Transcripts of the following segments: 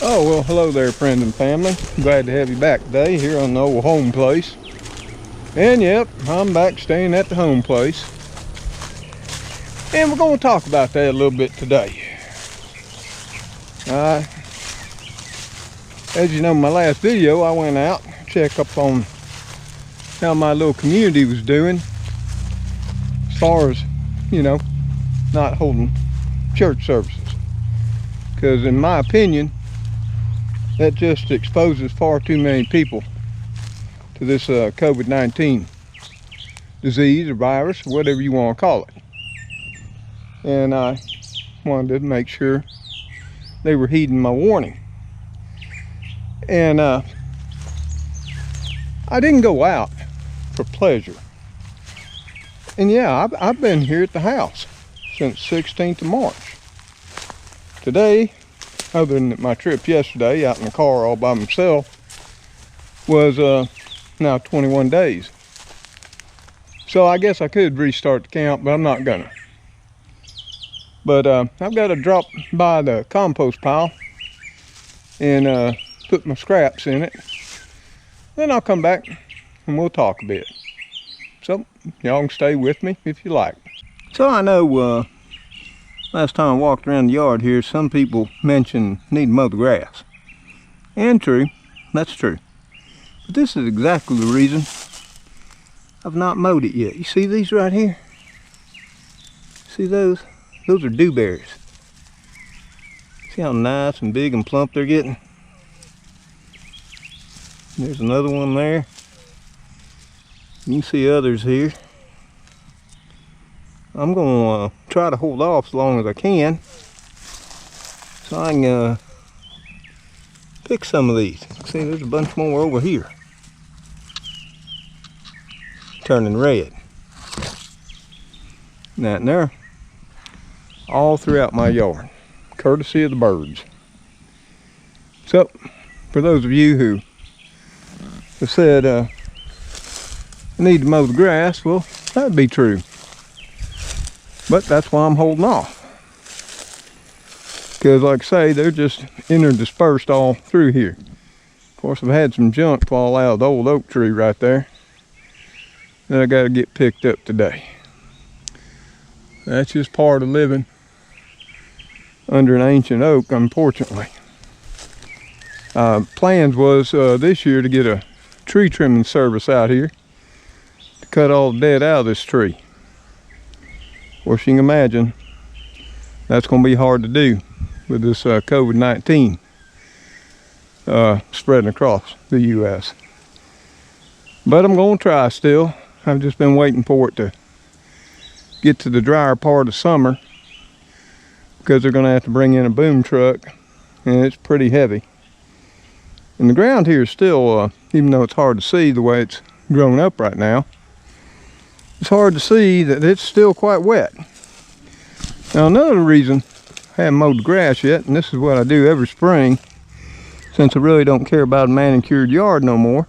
Oh, well, hello there, friends and family. Glad to have you back today here on the old home place. And yep, I'm back staying at the home place. And we're going to talk about that a little bit today. As you know, in my last video, I went out to check up on how my little community was doing as far as, not holding church services. Because in my opinion, that just exposes far too many people to this COVID-19 disease or virus, or whatever you want to call it. And I wanted to make sure they were heeding my warning. And I didn't go out for pleasure. And yeah, I've been here at the house since 16th of March. Today, other than my trip yesterday out in the car all by myself, was now 21 days. So I guess I could restart the count, but I'm not gonna. But I've got to drop by the compost pile and put my scraps in it. Then I'll come back and we'll talk a bit. So y'all can stay with me if you like. So I know last time I walked around the yard here, some people mentioned need to mow the grass. And true, that's true. But this is exactly the reason I've not mowed it yet. You see these right here? See those? Those are dewberries. See how nice and big and plump they're getting? There's another one there. You can see others here. I'm going to try to hold off as long as I can so I can pick some of these. See, there's a bunch more over here turning red. That and there, all throughout my yard, courtesy of the birds. So, for those of you who have said I need to mow the grass, well, that would be true. But that's why I'm holding off. Because like I say, they're just interdispersed all through here. Of course, I've had some junk fall out of the old oak tree right there that I got to get picked up today. That's just part of living under an ancient oak, unfortunately. Plans was this year to get a tree trimming service out here to cut all the dead out of this tree. Of course, you can imagine that's going to be hard to do with this COVID-19 spreading across the U.S. But I'm going to try still. I've just been waiting for it to get to the drier part of summer because they're going to have to bring in a boom truck, and it's pretty heavy. And the ground here is still, even though it's hard to see the way it's grown up right now, it's hard to see that it's still quite wet. Now another reason I haven't mowed the grass yet, and this is what I do every spring, since I really don't care about a manicured yard no more,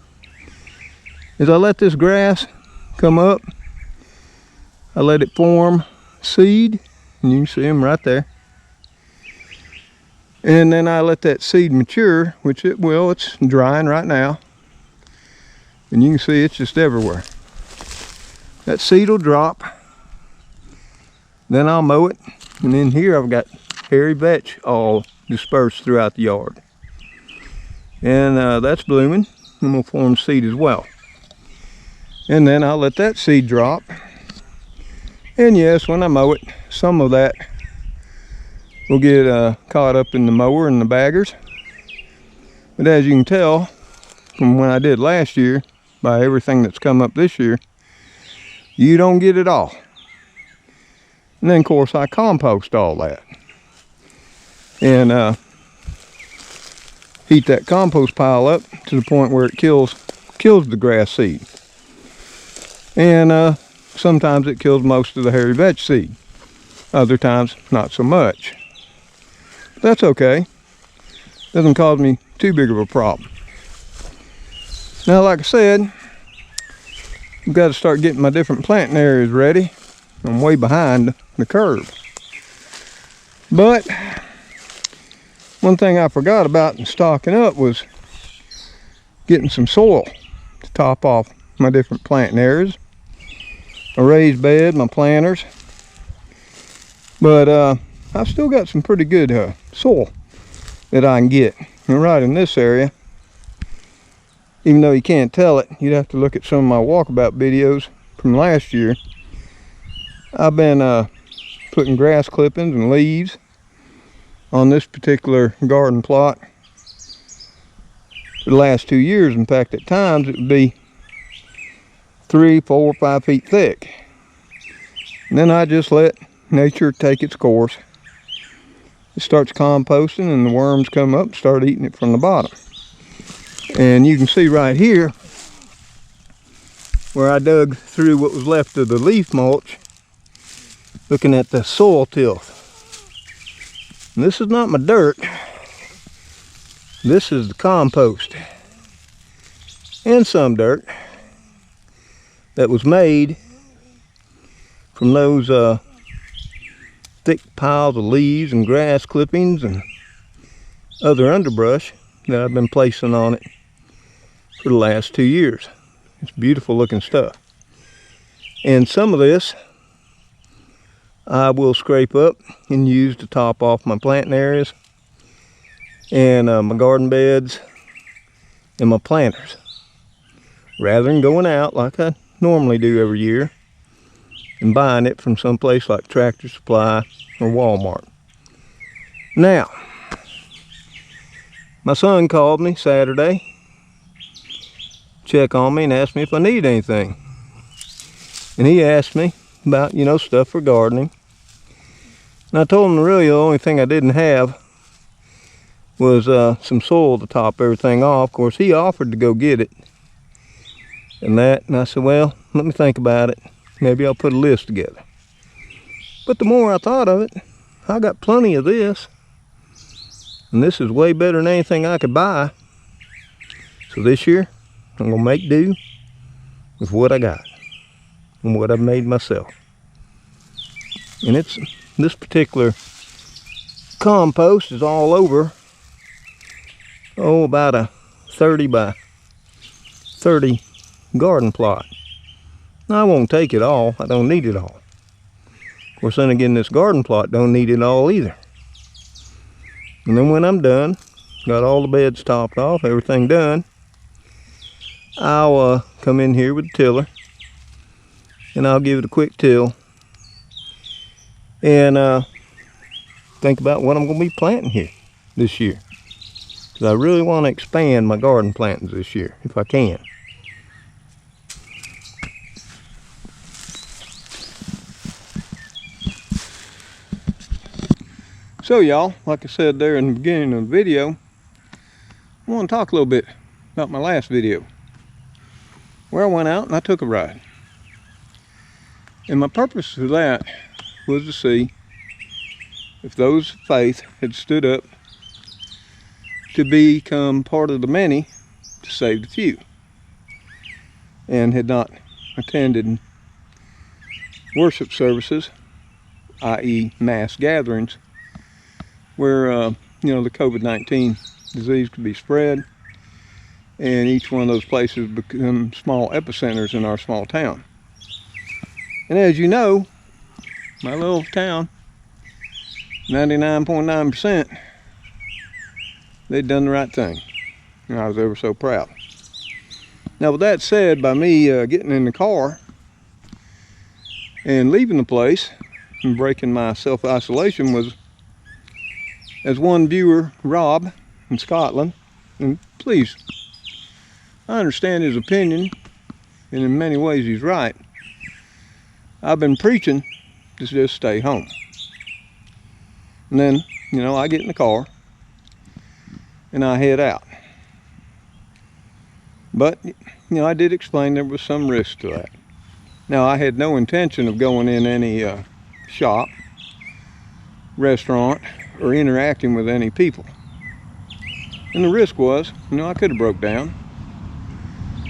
is I let this grass come up, I let it form seed, and you can see them right there. And then I let that seed mature, which it will, it's drying right now. And you can see it's just everywhere. That seed will drop, then I'll mow it, and in here I've got hairy vetch all dispersed throughout the yard. And that's blooming, and will form seed as well. And then I'll let that seed drop. And yes, when I mow it, some of that will get caught up in the mower and the baggers. But as you can tell from when I did last year, by everything that's come up this year, you don't get it all. And then of course I compost all that. And heat that compost pile up to the point where it kills the grass seed. And sometimes it kills most of the hairy vetch seed. Other times not so much. That's okay. Doesn't cause me too big of a problem. Now, like I said, I've got to start getting my different planting areas ready. I'm way behind the curve. But One thing I forgot about in stocking up was getting some soil to top off my different planting areas. My raised bed, my planters. But I've still got some pretty good soil that I can get. And right in this area, even though you can't tell it, you'd have to look at some of my walkabout videos from last year. I've been putting grass clippings and leaves on this particular garden plot for the last 2 years. In fact, at times it would be 3, 4, 5 feet thick. And then I just let nature take its course. It starts composting and the worms come up and start eating it from the bottom. And you can see right here where I dug through what was left of the leaf mulch, looking at the soil tilth. And this is not my dirt. This is the compost. And some dirt that was made from those thick piles of leaves and grass clippings and other underbrush that I've been placing on it for the last 2 years. It's beautiful looking stuff. And some of this I will scrape up and use to top off my planting areas and my garden beds and my planters, rather than going out like I normally do every year and buying it from someplace like Tractor Supply or Walmart. Now, my son called me Saturday, check on me and asked me if I need anything. And he asked me about, you know, stuff for gardening. And I told him really the only thing I didn't have was some soil to top everything off. Of course, he offered to go get it and that, and I said, well, let me think about it. Maybe I'll put a list together. But the more I thought of it, I got plenty of this, and this is way better than anything I could buy. So this year I'm gonna make do with what I got and what I've made myself. And it's this particular compost is all over, about a 30 by 30 garden plot. Now, I won't take it all. I don't need it all. Of course, then again, this garden plot don't need it all either. And then when I'm done, got all the beds topped off, everything done, I'll come in here with the tiller and I'll give it a quick till and think about what I'm going to be planting here this year. Because I really want to expand my garden plantings this year, if I can. So y'all, like I said there in the beginning of the video, I want to talk a little bit about my last video, where I went out and I took a ride. And my purpose for that was to see if those of faith had stood up to become part of the many to save the few, and had not attended worship services, i.e. mass gatherings, where the COVID-19 disease could be spread, and each one of those places become small epicenters in our small town. And as you know, my little town, 99.9%, they'd done the right thing, and I was ever so proud. Now, with that said, by me getting in the car and leaving the place and breaking my self-isolation was, as one viewer, Rob, in Scotland, and please, I understand his opinion, and in many ways he's right. I've been preaching to just stay home. And then, I get in the car and I head out. But, I did explain there was some risk to that. Now, I had no intention of going in any shop, restaurant, or interacting with any people. And the risk was, I could have broke down,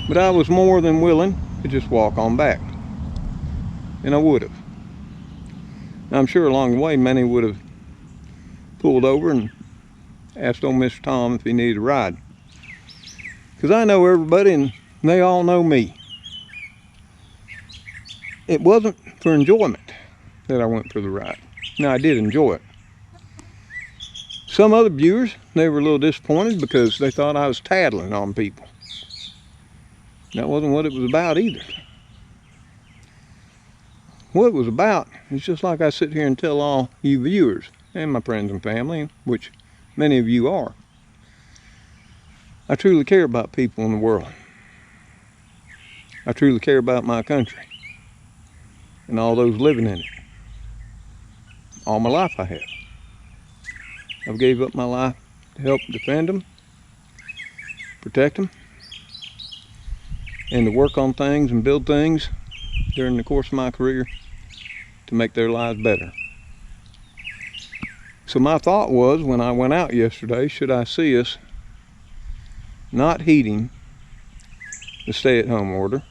but I was more than willing to just walk on back. And I would have. I'm sure along the way many would have pulled over and asked old Mr. Tom if he needed a ride. Because I know everybody and they all know me. It wasn't for enjoyment that I went for the ride. Now, I did enjoy it. Some other viewers, they were a little disappointed because they thought I was tattling on people. That wasn't what it was about either. What it was about is just like I sit here and tell all you viewers and my friends and family, which many of you are. I truly care about people in the world. I truly care about my country and all those living in it. All my life I have. I've gave up my life to help defend them, protect them, and to work on things and build things during the course of my career to make their lives better. So my thought was, when I went out yesterday, should I see us not heeding the stay-at-home order,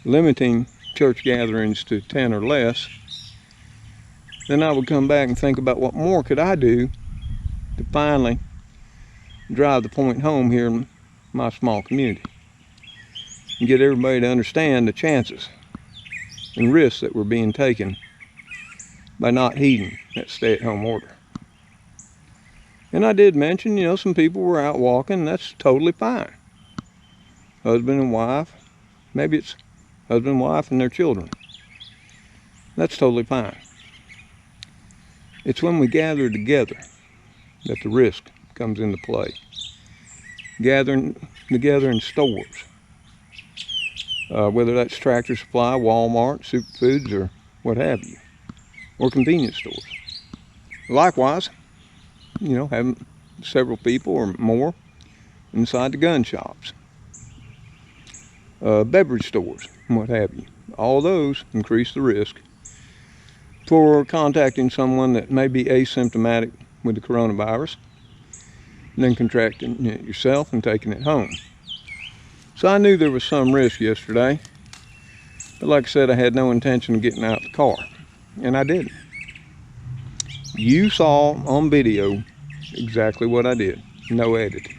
limiting church gatherings to 10 or less, then I would come back and think about what more could I do to finally drive the point home here in my small community and get everybody to understand the chances and risks that were being taken by not heeding that stay-at-home order. And I did mention, some people were out walking, and that's totally fine. Husband and wife, maybe it's husband, wife, and their children. That's totally fine. It's when we gather together that the risk comes into play. Gathering together in stores, whether that's Tractor Supply, Walmart, Superfoods, or what have you, or convenience stores. Likewise, having several people or more inside the gun shops, beverage stores, and what have you. All those increase the risk for contacting someone that may be asymptomatic with the coronavirus, and then contracting it yourself and taking it home. So I knew there was some risk yesterday, but like I said, I had no intention of getting out of the car, and I didn't. You saw on video exactly what I did, no editing.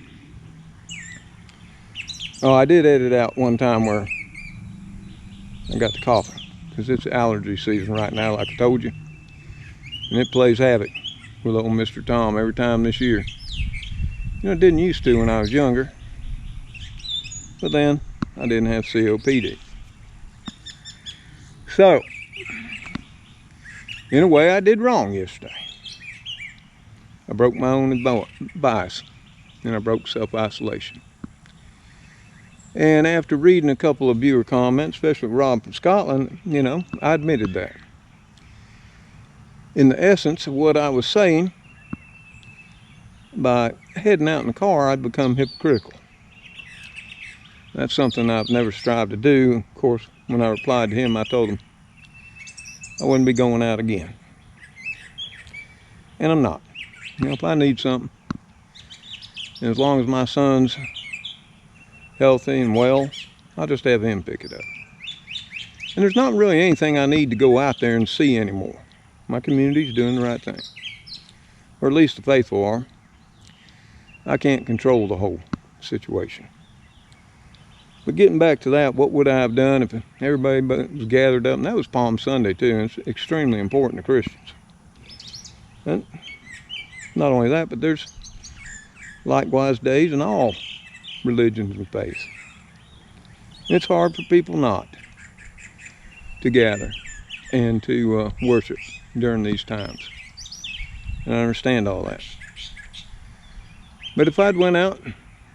Oh, I did edit out one time where I got the coughing, because it's allergy season right now, like I told you, and it plays havoc with old Mr. Tom every time this year. It didn't used to when I was younger, but then I didn't have COPD. So, in a way, I did wrong yesterday. I broke my own advice, and I broke self-isolation. And after reading a couple of viewer comments, especially Rob from Scotland, I admitted that. In the essence of what I was saying, by heading out in the car, I'd become hypocritical. That's something I've never strived to do. Of course, when I replied to him, I told him I wouldn't be going out again. And I'm not. If I need something, and as long as my son's healthy and well, I'll just have him pick it up. And there's not really anything I need to go out there and see anymore. My community's doing the right thing. Or at least the faithful are. I can't control the whole situation. But getting back to that, what would I have done if everybody was gathered up? And that was Palm Sunday too, and it's extremely important to Christians. And not only that, but there's likewise days in all religions and faiths. It's hard for people not to gather and to worship during these times. And I understand all that. But if I'd went out,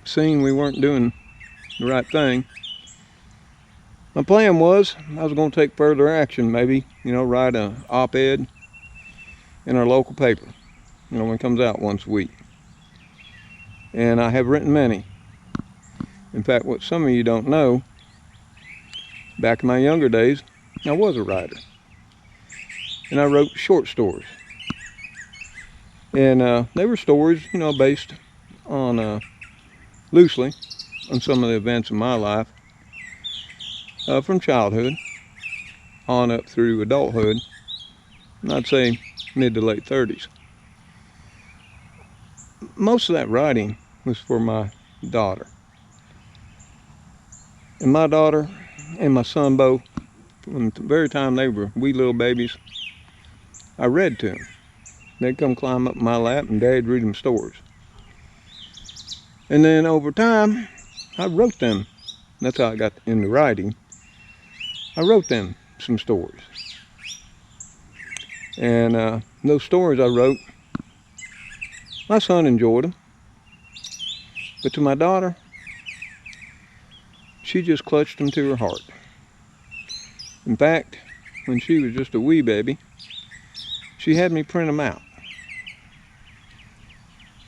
seeing we weren't doing the right thing, my plan was I was going to take further action, maybe, write an op-ed in our local paper, when it comes out once a week. And I have written many. In fact, what some of you don't know, back in my younger days, I was a writer. And I wrote short stories. And they were stories, based on, loosely, on some of the events in my life, from childhood on up through adulthood, and I'd say mid to late 30s. most of that writing was for my daughter. And my daughter and my son both, from the very time they were wee little babies, I read to them. They'd come climb up in my lap and Dad'd read them stories. And then over time, I wrote them. That's how I got into writing. I wrote them some stories. And those stories I wrote, my son enjoyed them. But to my daughter, she just clutched them to her heart. In fact, when she was just a wee baby, she had me print them out.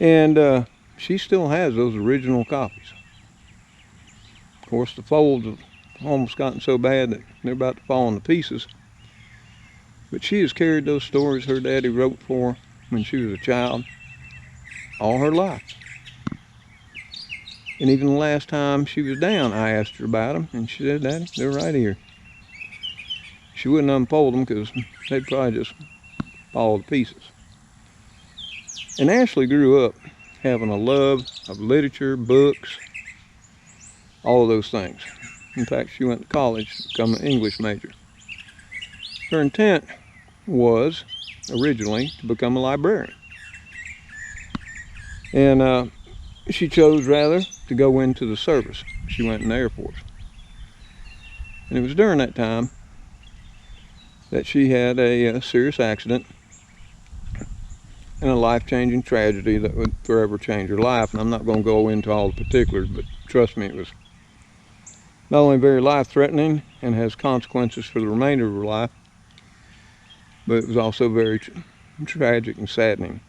And she still has those original copies. Of course, the folds have almost gotten so bad that they're about to fall into pieces. But she has carried those stories her daddy wrote for her when she was a child all her life. And even the last time she was down, I asked her about them, and she said, "Daddy, they're right here." She wouldn't unfold them because they'd probably just fall to pieces. And Ashley grew up having a love of literature, books, all of those things. In fact, she went to college to become an English major. Her intent was originally to become a librarian. And she chose rather to go into the service. She went in the Air Force. And it was during that time that she had a serious accident and a life-changing tragedy that would forever change her life. And I'm not going to go into all the particulars, but trust me, it was not only very life-threatening and has consequences for the remainder of her life, but it was also very tragic and saddening.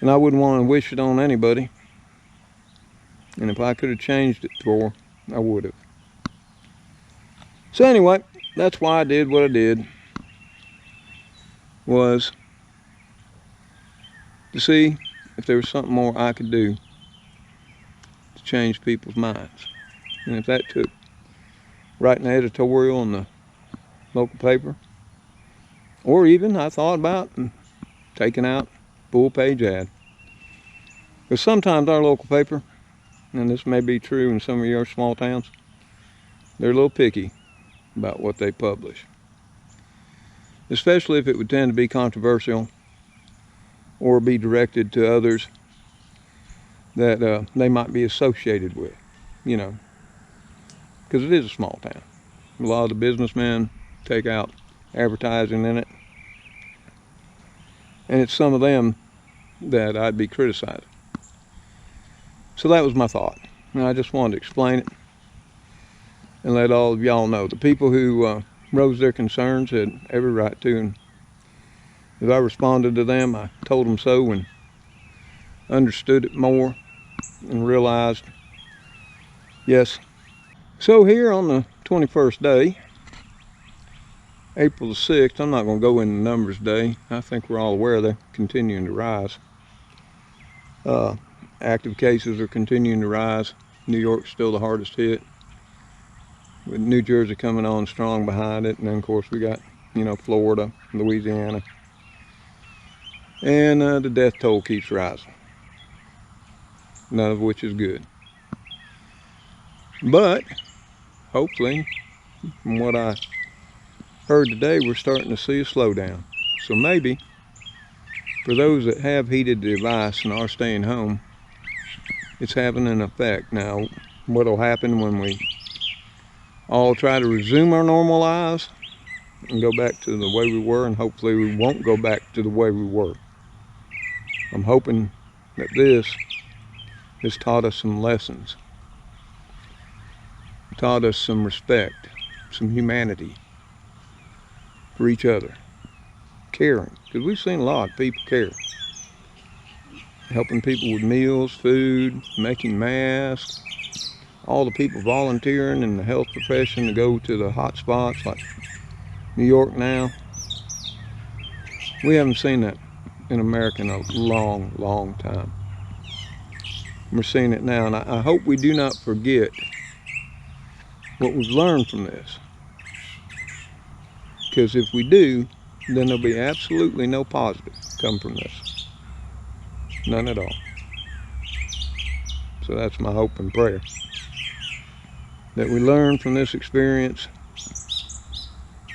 And I wouldn't want to wish it on anybody. And if I could have changed it for her, I would have. So anyway, that's why I did what I did, was to see if there was something more I could do to change people's minds. And if that took writing an editorial in the local paper, or even I thought about taking out a full-page ad. Because sometimes our local paper, and this may be true in some of your small towns, they're a little picky about what they publish. Especially if it would tend to be controversial or be directed to others that they might be associated with, you know. Because it is a small town. A lot of the businessmen take out advertising in it. And it's some of them that I'd be criticizing. So that was my thought. And I just wanted to explain it and let all of y'all know. The people who rose their concerns had every right to. And as I responded to them, I told them so and understood it more and realized, yes. So here on the 21st day, April the 6th, I'm not going to go into numbers today. I think we're all aware they're continuing to rise. Active cases are continuing to rise. New York's still the hardest hit, with New Jersey coming on strong behind it. And then, of course, we got, Florida, Louisiana. And the death toll keeps rising, none of which is good. But, hopefully, from what I heard today, we're starting to see a slowdown. So maybe, for those that have heated the device and are staying home, it's having an effect. Now, what will happen when we all try to resume our normal lives and go back to the way we were, and hopefully we won't go back to the way we were. I'm hoping that this has taught us some lessons, taught us some respect, some humanity for each other, caring, because we've seen a lot of people care. Helping people with meals, food, making masks, all the people volunteering in the health profession to go to the hot spots like New York now. We haven't seen that in America in a long, long time. We're seeing it now, and I hope we do not forget what we've learned from this. Because if we do, then there'll be absolutely no positive come from this. None at all. So that's my hope and prayer, that we learn from this experience,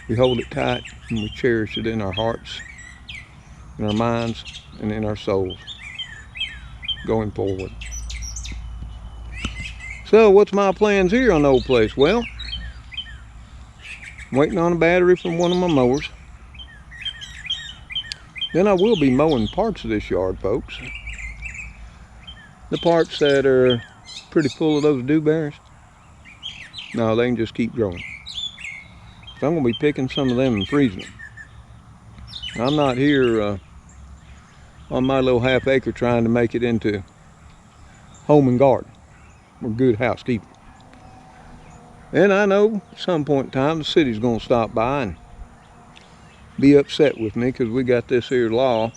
we hold it tight, and we cherish it in our hearts, in our minds, and in our souls going forward. So what's my plans here on the old place? Well, I'm waiting on a battery from one of my mowers. Then I will be mowing parts of this yard, folks. The parts that are pretty full of those dewberries, no, they can just keep growing. So I'm going to be picking some of them and freezing them. I'm not here on my little half acre trying to make it into home and garden. We're good housekeeping. And I know at some point in time the city's going to stop by and be upset with me because we got this here law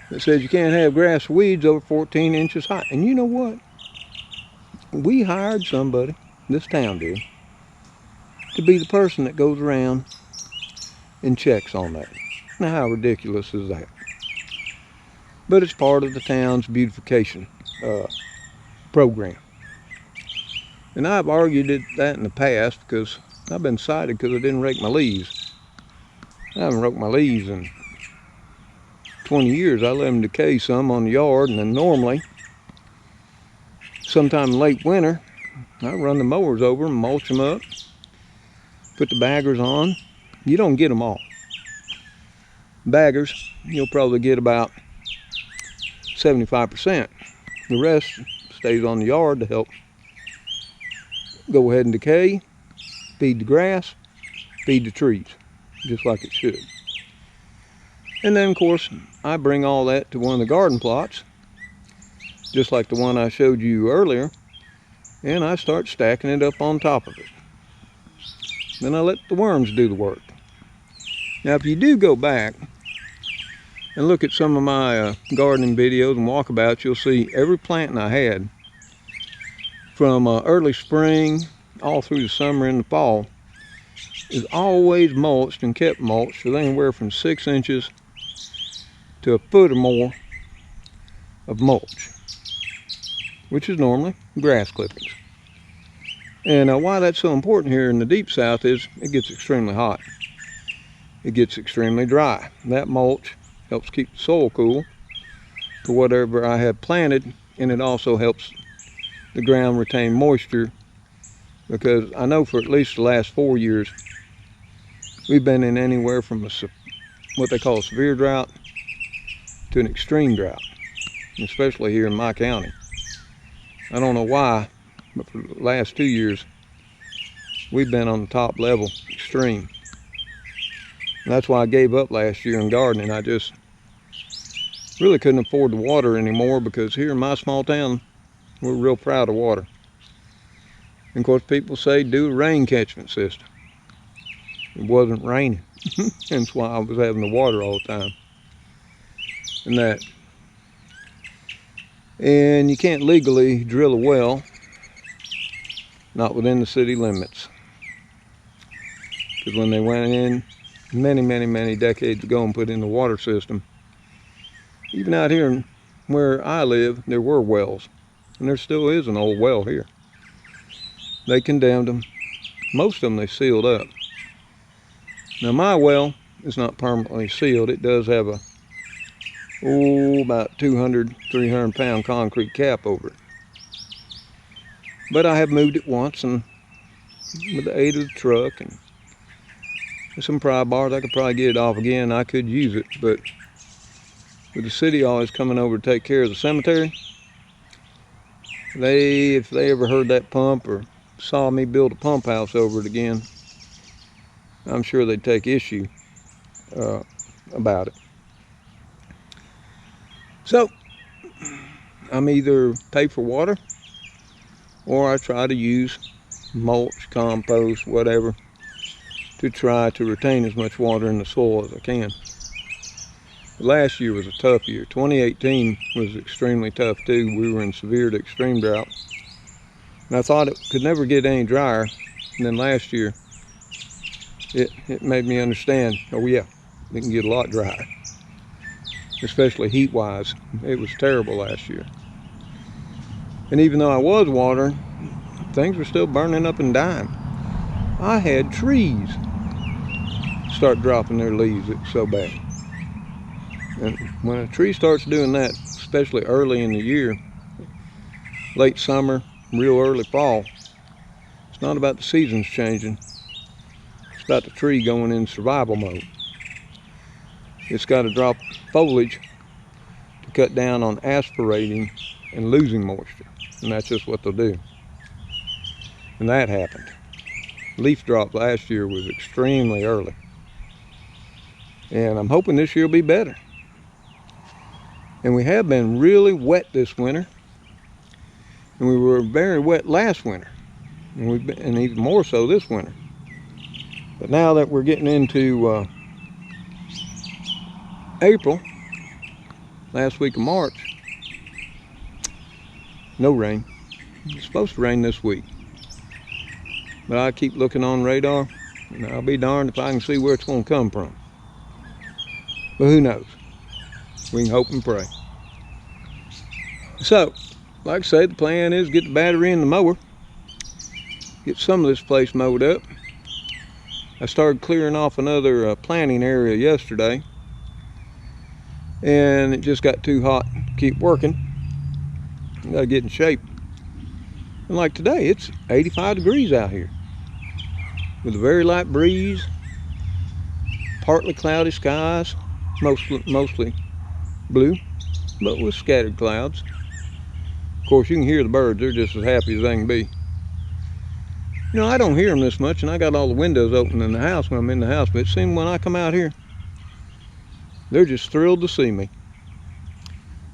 that says you can't have grass or weeds over 14 inches high. And you know what? We hired somebody, this town did, to be the person that goes around and checks on that. Now how ridiculous is that? But it's part of the town's beautification program. And I've argued that in the past because I've been cited because I didn't rake my leaves. I haven't raked my leaves in 20 years. I let them decay some on the yard, and then normally, sometime in late winter, I run the mowers over and mulch them up, put the baggers on. You don't get them all. Baggers, you'll probably get about 75%. The rest stays on the yard to help go ahead and decay, feed the grass, feed the trees, just like it should. And then of course I bring all that to one of the garden plots, just like the one I showed you earlier, and I start stacking it up on top of it. Then I let the worms do the work. Now if you do go back and look at some of my gardening videos and walkabouts, you'll see every planting I had from early spring all through the summer and the fall is always mulched and kept mulched for anywhere from 6 inches to a foot or more of mulch, which is normally grass clippings. And why that's so important here in the deep south is it gets extremely hot. It gets extremely dry. That mulch helps keep the soil cool for whatever I have planted, and it also helps the ground retain moisture, because I know for at least the last 4 years we've been in anywhere from what they call a severe drought to an extreme drought, especially here in my county. I don't know why, but for the last 2 years we've been on the top level, extreme. And that's why I gave up last year in gardening. I just really couldn't afford the water anymore, because here in my small town we're real proud of water. And of course people say do a rain catchment system. It wasn't raining. That's why I was having the water all the time. And that. And you can't legally drill a well, not within the city limits. Because when they went in many decades ago and put in the water system, even out here where I live, there were wells. And there still is an old well here. They condemned them. Most of them they sealed up. Now my well is not permanently sealed. It does have a, about 200, 300 pound concrete cap over it. But I have moved it once, and with the aid of the truck and some pry bars, I could probably get it off again. I could use it, but with the city always coming over to take care of the cemetery, if they ever heard that pump or saw me build a pump house over it again, I'm sure they'd take issue about it. So I'm either pay for water, or I try to use mulch, compost, whatever, to try to retain as much water in the soil as I can. Last year was a tough year. 2018 was extremely tough too. We were in severe to extreme drought. And I thought it could never get any drier. And then last year, it made me understand, oh yeah, it can get a lot drier. especially heat-wise. It was terrible last year. And even though I was watering, things were still burning up and dying. I had trees start dropping their leaves. It was so bad. And when a tree starts doing that, especially early in the year, late summer, real early fall, it's not about the seasons changing. It's about the tree going in survival mode. It's got to drop foliage to cut down on aspirating and losing moisture. And that's just what they'll do. And that happened. Leaf drop last year was extremely early. And I'm hoping this year will be better. And we have been really wet this winter. And we were very wet last winter. And even more so this winter. But now that we're getting into April, last week of March, no rain. It's supposed to rain this week. But I keep looking on radar, and I'll be darned if I can see where it's going to come from. But who knows? We can hope and pray. So, like I say, the plan is get the battery in the mower, get some of this place mowed up. I started clearing off another planting area yesterday, and it just got too hot to keep working. I gotta get in shape. And like today, it's 85 degrees out here with a very light breeze, partly cloudy skies, mostly blue, but with scattered clouds. Of course, you can hear the birds. They're just as happy as they can be. You know, I don't hear them this much, and I got all the windows open in the house when I'm in the house, but it seems when I come out here, they're just thrilled to see me.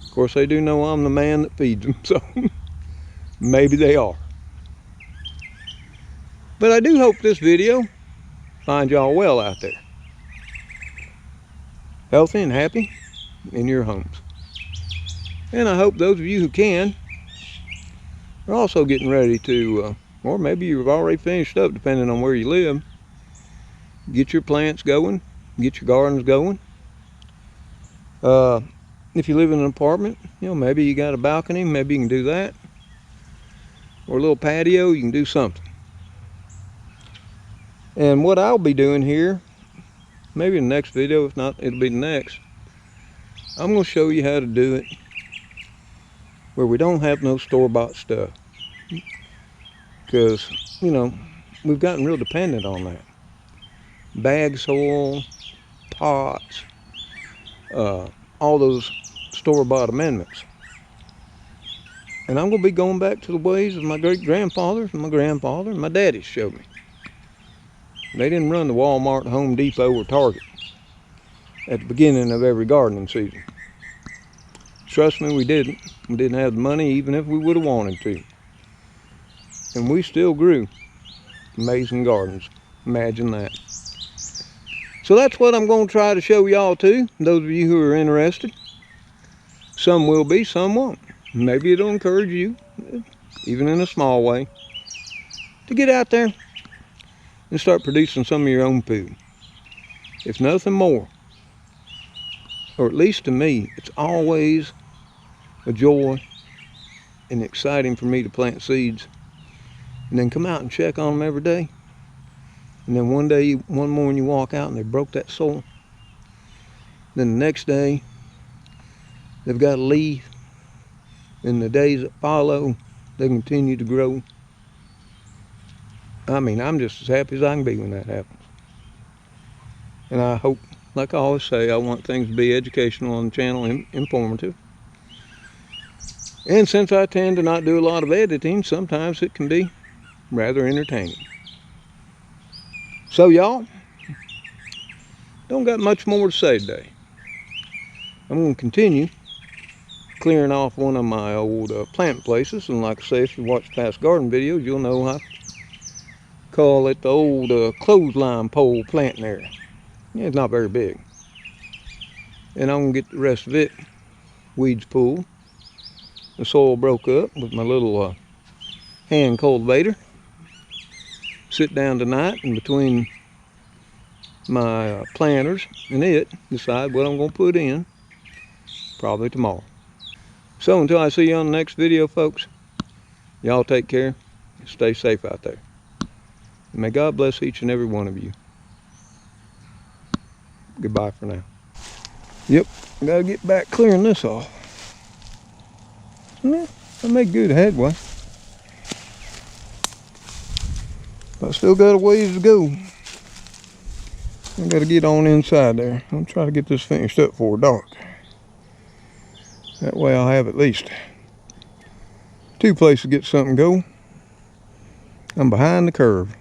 Of course, they do know I'm the man that feeds them, so maybe they are. But I do hope this video finds y'all well out there. Healthy and happy in your homes. And I hope those of you who can are also getting ready to, or maybe you've already finished up depending on where you live, get your plants going, get your gardens going. If you live in an apartment, you know, maybe you got a balcony, maybe you can do that. Or a little patio, you can do something. And what I'll be doing here, maybe in the next video, if not, it'll be the next. I'm going to show you how to do it where we don't have no store-bought stuff. Because, you know, we've gotten real dependent on that. Bag soil, pots, all those store-bought amendments. And I'm going to be going back to the ways of my great-grandfathers and my grandfather and my daddy showed me. They didn't run to Walmart, Home Depot, or Target at the beginning of every gardening season. Trust me, we didn't. We didn't have the money even if we would have wanted to. And we still grew amazing gardens. Imagine that. So that's what I'm going to try to show y'all too, those of you who are interested. Some will be, some won't. Maybe it'll encourage you, even in a small way, to get out there and start producing some of your own food. If nothing more, or at least to me, it's always a joy and exciting for me to plant seeds and then come out and check on them every day. And then one morning you walk out and they broke that soil. Then the next day, they've got a leaf. In the days that follow, they continue to grow. I mean, I'm just as happy as I can be when that happens. And I hope, like I always say, I want things to be educational on the channel and informative. And since I tend to not do a lot of editing, sometimes it can be rather entertaining. So y'all, don't got much more to say today. I'm going to continue clearing off one of my old plant places. And like I say, if you watch past garden videos, you'll know I call it the old clothesline pole planting area. Yeah, it's not very big. And I'm going to get the rest of it weeds pulled. The soil broke up with my little hand cultivator. Sit down tonight and between my planters and it, decide what I'm going to put in. probably tomorrow. So until I see you on the next video, folks, y'all take care and stay safe out there. And may God bless each and every one of you. Goodbye for now. Yep, gotta get back clearing this off. Yeah, I made good headway. But I still got a ways to go. I gotta get on inside there. I'm trying to get this finished up before dark. That way I'll have at least 2 places to get something go. I'm behind the curve.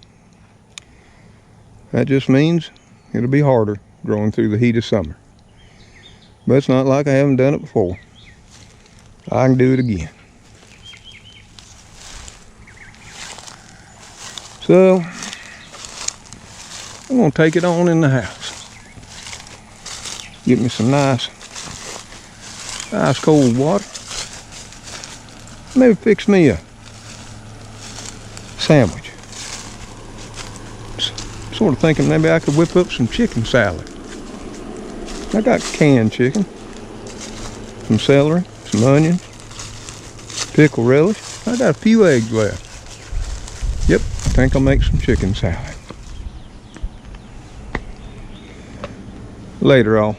That just means it'll be harder growing through the heat of summer. But it's not like I haven't done it before. I can do it again. So, I'm gonna take it on in the house. Get me some nice cold water. Maybe fix me a sandwich. Sort of thinking maybe I could whip up some chicken salad. I got canned chicken, some celery, some onions, pickle relish. I got a few eggs left. Yep, I think I'll make some chicken salad. Later, all.